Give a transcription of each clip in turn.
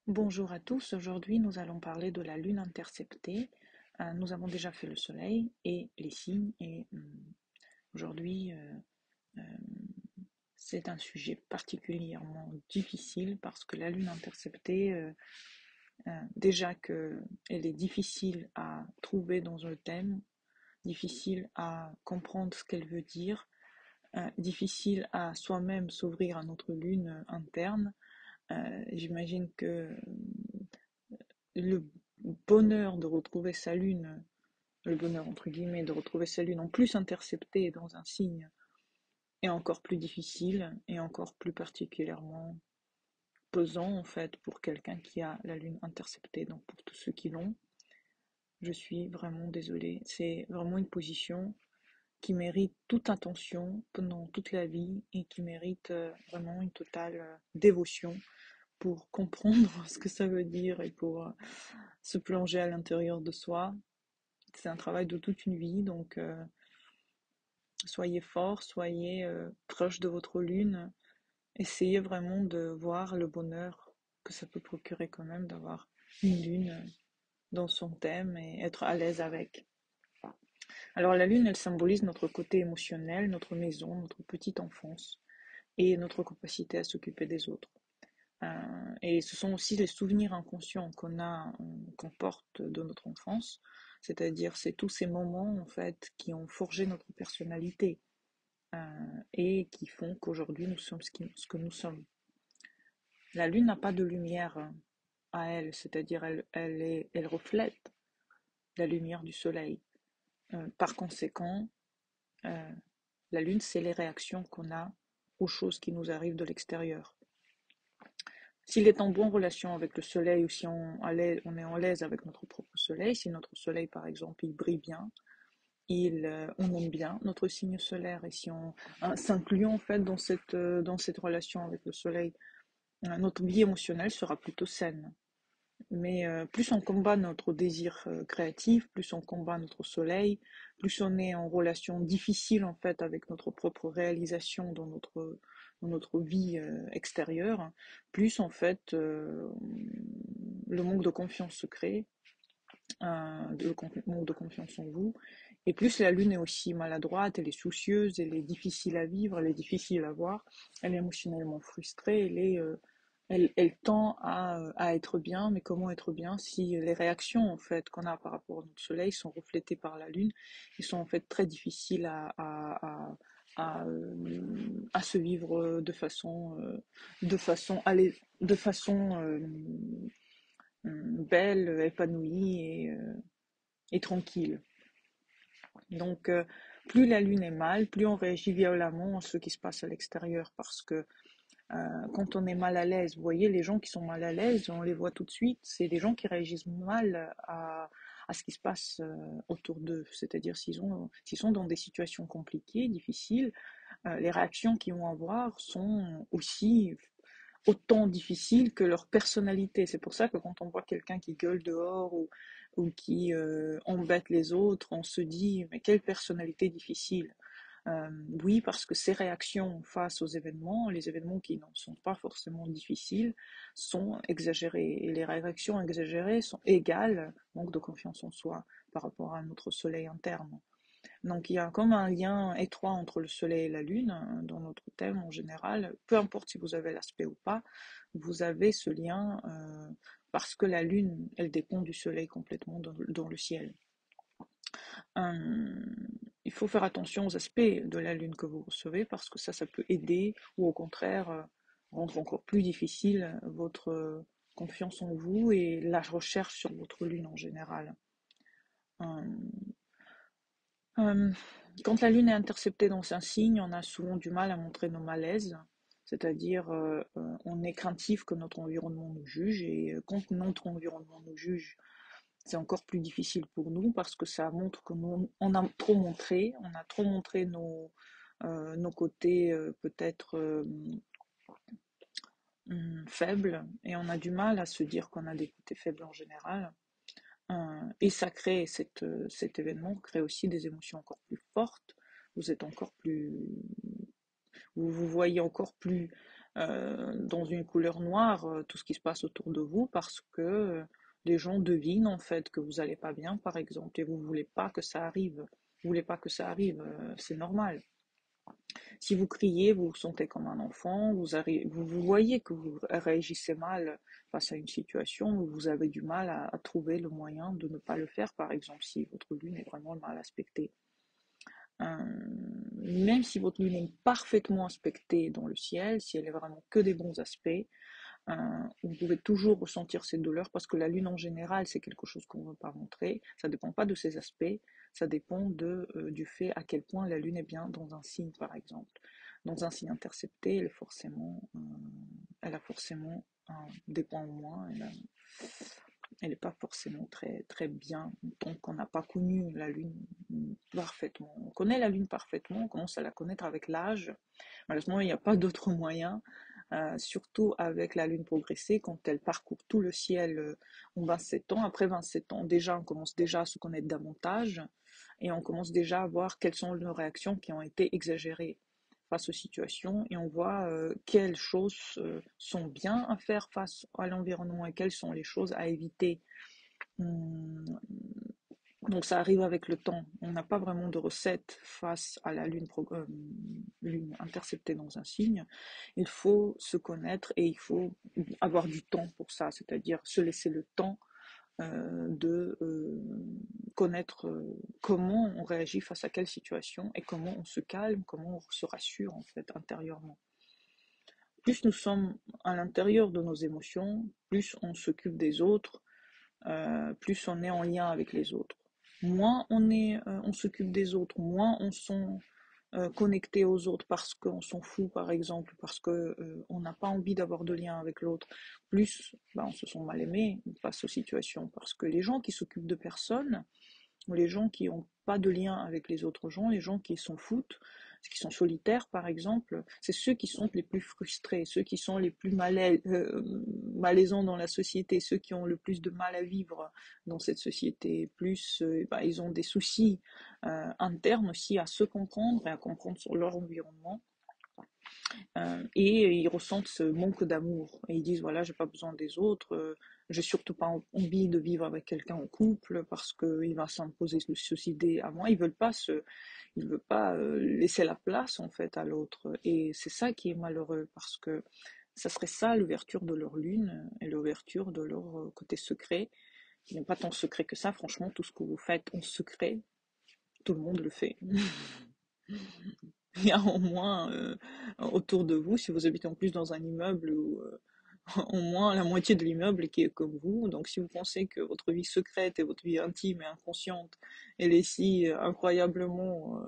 Bonjour à tous, aujourd'hui nous allons parler de la Lune interceptée. Nous avons déjà fait le Soleil et les signes et aujourd'hui euh, c'est un sujet particulièrement difficile parce que la Lune interceptée, déjà qu'elle est difficile à trouver dans un thème, difficile à comprendre ce qu'elle veut dire, difficile à soi-même s'ouvrir à notre Lune interne. J'imagine que le bonheur de retrouver sa lune, le bonheur entre guillemets de retrouver sa lune en plus interceptée dans un signe est encore plus difficile et encore plus particulièrement pesant en fait pour quelqu'un qui a la lune interceptée. Donc pour tous ceux qui l'ont, je suis vraiment désolée. C'est vraiment une position qui mérite toute attention pendant toute la vie et qui mérite vraiment une totale dévotion pour comprendre ce que ça veut dire et pour se plonger à l'intérieur de soi. C'est un travail de toute une vie, donc soyez fort, soyez proche de votre lune. Essayez vraiment de voir le bonheur que ça peut procurer quand même d'avoir une lune dans son thème et être à l'aise avec. Alors la lune, elle symbolise notre côté émotionnel, notre maison, notre petite enfance et notre capacité à s'occuper des autres. Et ce sont aussi les souvenirs inconscients qu'on porte de notre enfance, c'est-à-dire c'est tous ces moments en fait qui ont forgé notre personnalité et qui font qu'aujourd'hui nous sommes ce que nous sommes. La lune n'a pas de lumière à elle, c'est-à-dire elle reflète la lumière du soleil. Par conséquent, euh, la lune c'est les réactions qu'on a aux choses qui nous arrivent de l'extérieur. S'il est en bonne relation avec le soleil ou si on est en l'aise avec notre propre soleil, si notre soleil par exemple il brille bien, on aime bien notre signe solaire et si on s'inclut en fait dans cette relation avec le soleil, notre vie émotionnelle sera plutôt saine. Mais plus on combat notre désir créatif, plus on combat notre soleil, plus on est en relation difficile en fait avec notre propre réalisation dans notre vie extérieure, plus en fait le manque de confiance se crée, le manque de confiance en vous, et plus la lune est aussi maladroite, elle est soucieuse, elle est difficile à vivre, elle est difficile à voir, elle est émotionnellement frustrée, elle tend à être bien, mais comment être bien si les réactions en fait qu'on a par rapport à notre soleil sont reflétées par la lune et sont en fait très difficiles à se vivre de façon belle, épanouie et tranquille. Donc, plus la lune est mal, plus on réagit violemment à ce qui se passe à l'extérieur. Parce que quand on est mal à l'aise, vous voyez, les gens qui sont mal à l'aise, on les voit tout de suite, c'est des gens qui réagissent mal à ce qui se passe autour d'eux. C'est-à-dire s'ils sont dans des situations compliquées, difficiles, les réactions qu'ils vont avoir sont aussi autant difficiles que leur personnalité. C'est pour ça que quand on voit quelqu'un qui gueule dehors ou qui embête les autres, on se dit, mais quelle personnalité difficile. Oui, parce que ces réactions face aux événements, les événements qui n'en sont pas forcément difficiles, sont exagérées. Et les réactions exagérées sont égales, manque de confiance en soi par rapport à notre soleil interne. Donc il y a comme un lien étroit entre le Soleil et la Lune dans notre thème en général. Peu importe si vous avez l'aspect ou pas, vous avez ce lien parce que la Lune, elle dépend du Soleil complètement dans le ciel. Euh, il faut faire attention aux aspects de la Lune que vous recevez parce que ça peut aider ou au contraire rendre encore plus difficile votre confiance en vous et la recherche sur votre Lune en général. Euh, Euh, Quand la Lune est interceptée dans un signe, on a souvent du mal à montrer nos malaises, c'est-à-dire on est craintif que notre environnement nous juge, et quand notre environnement nous juge, c'est encore plus difficile pour nous parce que ça montre que nous, on a trop montré nos côtés peut-être faibles, et on a du mal à se dire qu'on a des côtés faibles en général. Et ça crée, cet événement crée aussi des émotions encore plus fortes. Vous êtes encore plus, vous vous voyez encore plus dans une couleur noire tout ce qui se passe autour de vous parce que les gens devinent en fait que vous n'allez pas bien, par exemple, et vous voulez pas que ça arrive. Vous voulez pas que ça arrive, c'est normal. Si vous criez, vous vous sentez comme un enfant, vous voyez que vous réagissez mal face à une situation, vous avez du mal à trouver le moyen de ne pas le faire, par exemple, si votre lune est vraiment mal aspectée. Même si votre lune est parfaitement aspectée dans le ciel, si elle est vraiment que des bons aspects, vous pouvez toujours ressentir ces douleurs parce que la lune en général, c'est quelque chose qu'on ne veut pas montrer. Ça ne dépend pas de ses aspects, ça dépend du fait à quel point la lune est bien dans un signe, par exemple. Dans un signe intercepté, elle a forcément des points en moins. Elle n'est pas forcément très, très bien. Donc, on n'a pas connu la lune parfaitement. On connaît la lune parfaitement, on commence à la connaître avec l'âge. Malheureusement, il n'y a pas d'autre moyen surtout avec la lune progressée, quand elle parcourt tout le ciel en 27 ans. Après 27 ans, déjà, on commence déjà à se connaître davantage et on commence déjà à voir quelles sont nos réactions qui ont été exagérées face aux situations et on voit quelles choses sont bien à faire face à l'environnement et quelles sont les choses à éviter. Hum, donc ça arrive avec le temps. On n'a pas vraiment de recette face à la lune interceptée dans un signe. Il faut se connaître et il faut avoir du temps pour ça, c'est-à-dire se laisser le temps de connaître comment on réagit face à quelle situation et comment on se calme, comment on se rassure en fait intérieurement. Plus nous sommes à l'intérieur de nos émotions, plus on s'occupe des autres, plus on est en lien avec les autres. Moins on s'occupe des autres, moins on s'est connecté aux autres parce qu'on s'en fout, par exemple, parce qu'on n'a pas envie d'avoir de lien avec l'autre, plus on se sent mal aimé face aux situations. Parce que les gens qui s'occupent de personnes, ou les gens qui n'ont pas de lien avec les autres gens, les gens qui s'en foutent, qui sont solitaires par exemple, c'est ceux qui sont les plus frustrés, ceux qui sont les plus malaisants dans la société, ceux qui ont le plus de mal à vivre dans cette société. Plus ils ont des soucis internes aussi à se comprendre et à comprendre sur leur environnement. Et ils ressentent ce manque d'amour. Et ils disent, voilà, j'ai pas besoin des autres, j'ai surtout pas envie de vivre avec quelqu'un en couple parce qu'il va s'imposer ceci à moi. Ils veulent pas laisser la place en fait à l'autre. Et c'est ça qui est malheureux parce que ça serait ça l'ouverture de leur lune et l'ouverture de leur côté secret. Il n'est pas tant secret que ça, franchement, tout ce que vous faites en secret, tout le monde le fait. Il y a au moins autour de vous, si vous habitez en plus dans un immeuble où au moins la moitié de l'immeuble qui est comme vous. Donc si vous pensez que votre vie secrète et votre vie intime et inconsciente, elle est si incroyablement,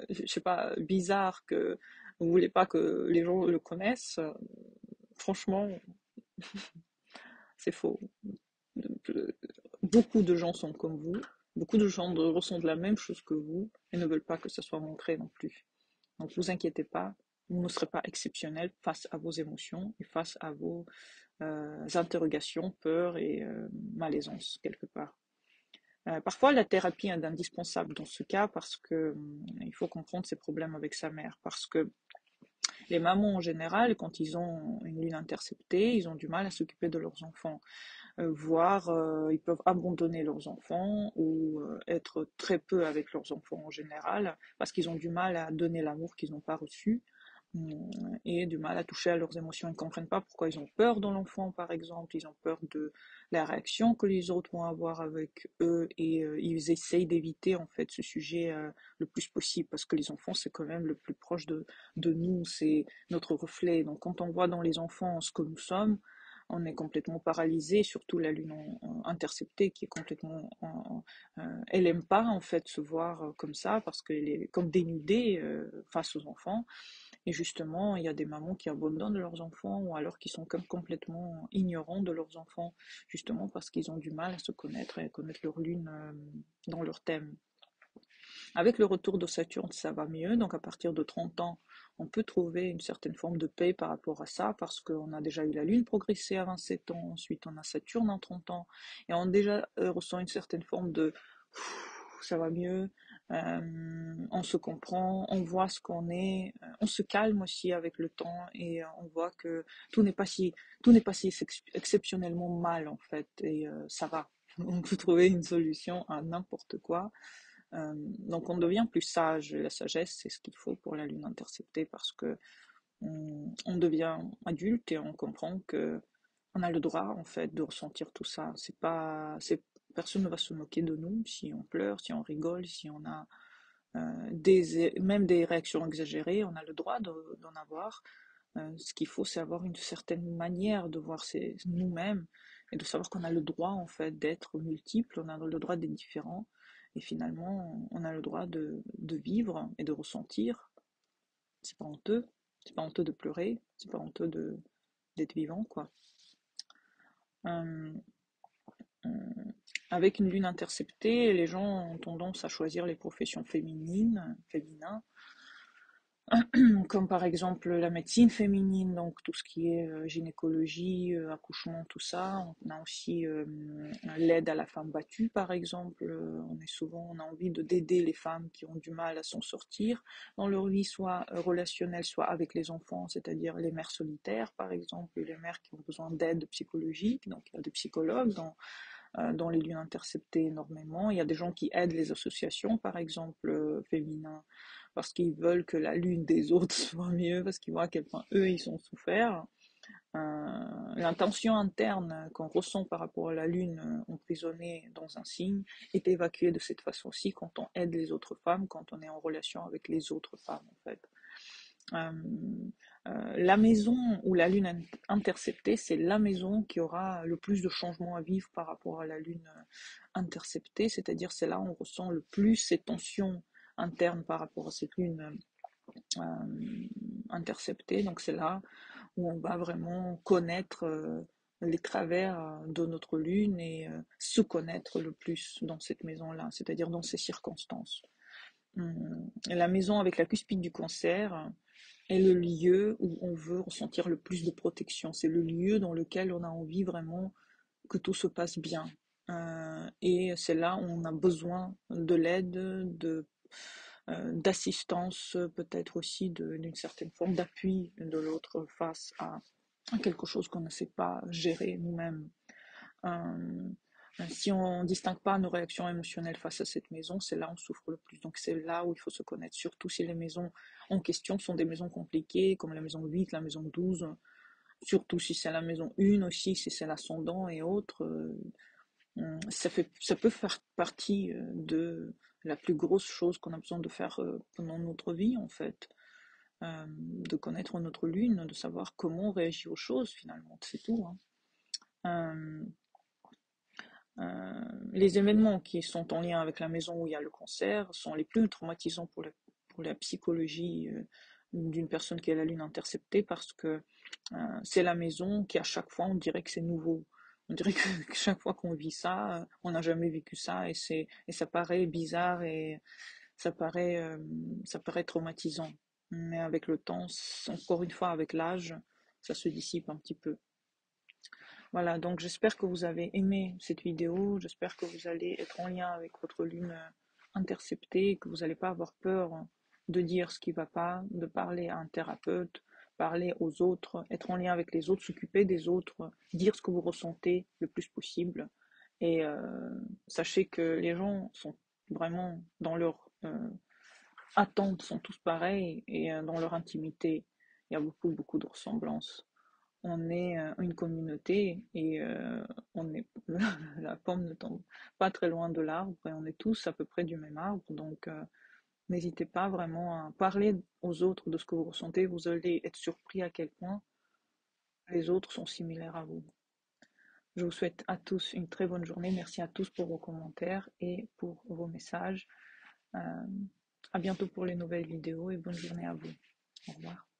je sais pas, bizarre que vous voulez pas que les gens le connaissent, franchement, c'est faux. Beaucoup de gens sont comme vous, beaucoup de gens ressentent la même chose que vous et ne veulent pas que ça soit montré non plus. Donc, vous inquiétez pas, vous ne serez pas exceptionnel face à vos émotions et face à vos interrogations, peurs et malaisances quelque part. Parfois, la thérapie est indispensable dans ce cas parce que il faut comprendre ses problèmes avec sa mère. Parce que les mamans en général, quand ils ont une lune interceptée, ils ont du mal à s'occuper de leurs enfants, voire ils peuvent abandonner leurs enfants ou être très peu avec leurs enfants en général parce qu'ils ont du mal à donner l'amour qu'ils n'ont pas reçu et du mal à toucher à leurs émotions. Ils ne comprennent pas pourquoi ils ont peur dans l'enfant, par exemple. Ils ont peur de la réaction que les autres vont avoir avec eux et ils essayent d'éviter en fait ce sujet le plus possible parce que les enfants, c'est quand même le plus proche de nous, c'est notre reflet. Donc quand on voit dans les enfants ce que nous sommes, on est complètement paralysé, surtout la lune interceptée qui est complètement... elle aime pas en fait se voir comme ça parce qu'elle est comme dénudée face aux enfants. Et justement, il y a des mamans qui abandonnent leurs enfants ou alors qui sont comme complètement ignorants de leurs enfants, justement parce qu'ils ont du mal à se connaître et à connaître leur lune dans leur thème. Avec le retour de Saturne, ça va mieux, donc à partir de 30 ans, on peut trouver une certaine forme de paix par rapport à ça, parce qu'on a déjà eu la Lune progresser à 27 ans, ensuite on a Saturne en 30 ans, et on déjà ressent une certaine forme de ça va mieux, On se comprend, on voit ce qu'on est, on se calme aussi avec le temps et on voit que tout n'est pas si, tout n'est pas si exceptionnellement mal en fait et ça va. On peut trouver une solution à n'importe quoi. Donc on devient plus sage. La sagesse, c'est ce qu'il faut pour la lune interceptée parce que on devient adulte et on comprend que on a le droit en fait de ressentir tout ça. C'est pas, c'est, personne ne va se moquer de nous si on pleure, si on rigole, si on a même des réactions exagérées, on a le droit d'en avoir. Ce qu'il faut, c'est avoir une certaine manière de voir nous-mêmes et de savoir qu'on a le droit en fait d'être multiple, on a le droit d'être différent et finalement on a le droit de vivre et de ressentir. C'est pas honteux, c'est pas honteux de pleurer, c'est pas honteux d'être vivant quoi. Euh, euh, Avec une lune interceptée, les gens ont tendance à choisir les professions féminins, comme par exemple la médecine féminine, donc tout ce qui est gynécologie, accouchement, tout ça. On a aussi l'aide à la femme battue, par exemple. On a envie d'aider les femmes qui ont du mal à s'en sortir dans leur vie, soit relationnelle, soit avec les enfants, c'est-à-dire les mères solitaires, par exemple, les mères qui ont besoin d'aide psychologique. Donc il y a des psychologues dans les lunes interceptées énormément. Il y a des gens qui aident les associations, par exemple, féminins, parce qu'ils veulent que la lune des autres soit mieux, parce qu'ils voient à quel point eux, ils sont souffert. L'intention interne qu'on ressent par rapport à la lune emprisonnée dans un signe est évacuée de cette façon-ci quand on aide les autres femmes, quand on est en relation avec les autres femmes, en fait. Euh, la maison où la lune est interceptée, c'est la maison qui aura le plus de changements à vivre par rapport à la lune interceptée, c'est-à-dire c'est là où on ressent le plus ces tensions internes par rapport à cette lune interceptée. Donc c'est là où on va vraiment connaître les travers de notre lune et se connaître le plus dans cette maison-là, c'est-à-dire dans ces circonstances. La maison avec la cuspide du cancer est le lieu où on veut ressentir le plus de protection. C'est le lieu dans lequel on a envie vraiment que tout se passe bien. Et c'est là où on a besoin de l'aide, d'assistance, peut-être aussi d'une certaine forme d'appui de l'autre face à quelque chose qu'on ne sait pas gérer nous-mêmes. Euh, si on ne distingue pas nos réactions émotionnelles face à cette maison, c'est là où on souffre le plus. Donc c'est là où il faut se connaître, surtout si les maisons en question sont des maisons compliquées, comme la maison 8, la maison 12, surtout si c'est la maison 1 aussi, si c'est l'ascendant et autres. Ça peut faire partie de la plus grosse chose qu'on a besoin de faire pendant notre vie, en fait. De connaître notre lune, de savoir comment on réagit aux choses, finalement, c'est tout. Hein. Les événements qui sont en lien avec la maison où il y a le cancer sont les plus traumatisants pour la psychologie d'une personne qui a la lune interceptée parce que c'est la maison qui à chaque fois on dirait que c'est nouveau. On dirait que chaque fois qu'on vit ça, on n'a jamais vécu ça et ça paraît bizarre et ça paraît traumatisant. Mais avec le temps, encore une fois avec l'âge, ça se dissipe un petit peu. Voilà, donc j'espère que vous avez aimé cette vidéo, j'espère que vous allez être en lien avec votre lune interceptée, que vous n'allez pas avoir peur de dire ce qui ne va pas, de parler à un thérapeute, parler aux autres, être en lien avec les autres, s'occuper des autres, dire ce que vous ressentez le plus possible. Et sachez que les gens sont vraiment dans leur attente, sont tous pareils et dans leur intimité, il y a beaucoup de ressemblances. On est une communauté et on est la pomme ne tombe pas très loin de l'arbre et on est tous à peu près du même arbre. Donc n'hésitez pas vraiment à parler aux autres de ce que vous ressentez. Vous allez être surpris à quel point les autres sont similaires à vous. Je vous souhaite à tous une très bonne journée. Merci à tous pour vos commentaires et pour vos messages. À bientôt pour les nouvelles vidéos et bonne journée à vous. Au revoir.